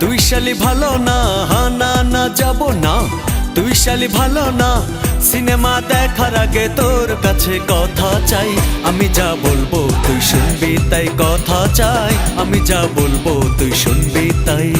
তুই শালি ভালো না, না না যাব না। তুই শালি ভালো না, সিনেমা দেখার আগে তোর কাছে কথা চাই। আমি যা বলবো তুই শুনবি তাই, কথা চাই। আমি যা বলবো তুই শুনবি তাই।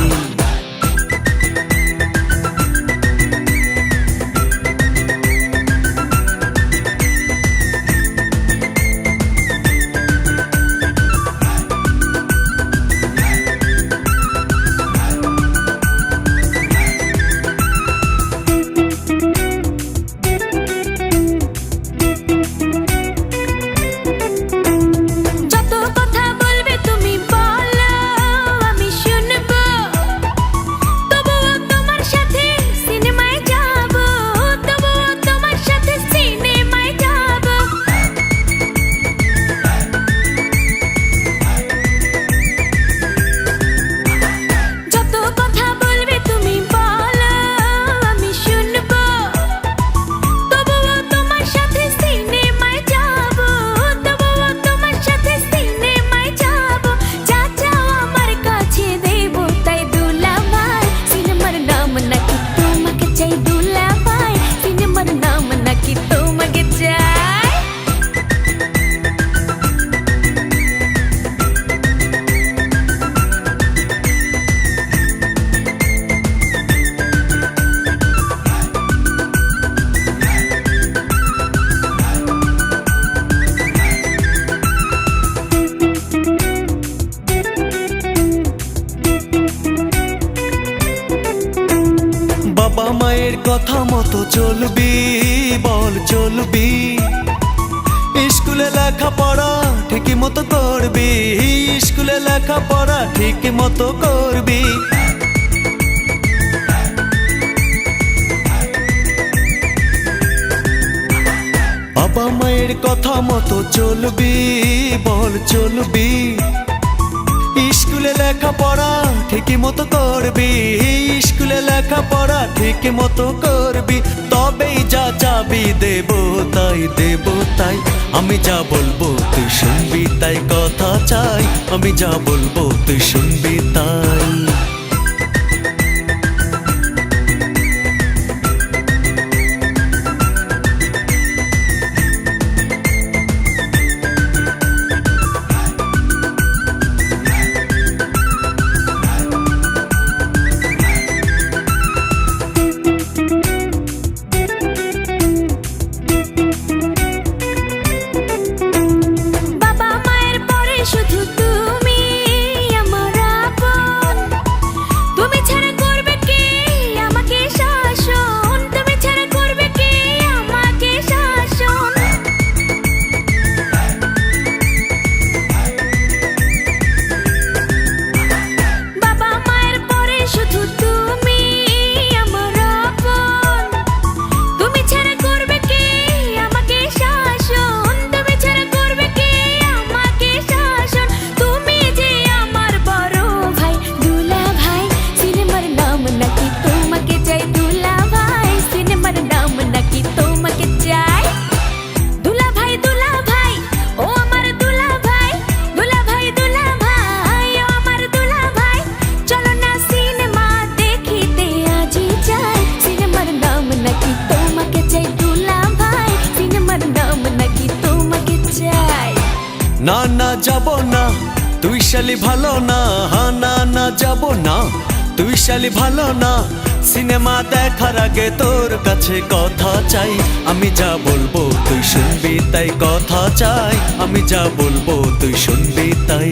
বাবা মায়ের কথা মতো চলবি, বল চলবি। স্কুলে লেখাপড়া ঠিকই মতো করবি, স্কুলে লেখাপড়া ঠিকই মতো করবি। বাবা মায়ের কথা মতো চলবি, বল চলবি। স্কুলে লেখাপড়া ঠিকই মতো করবি, স্কুলে লেখাপড়া ঠিকই মতো করবি। তবেই যা চাবি দেব তাই, দেব তাই। আমি যা বলবো তুই শুনবি তাই, কথা চাই। আমি যা বলবো তুই শুনবি তাই। না না যাব না, তুই শালি ভালো না, না না যাব না। তুই শালি ভালো না, সিনেমা দেখার আগে তোর কাছে কথা চাই। আমি যা বলবো তুই শুনবি তাই, কথা চাই। আমি যা বলবো তুই শুনবি তাই।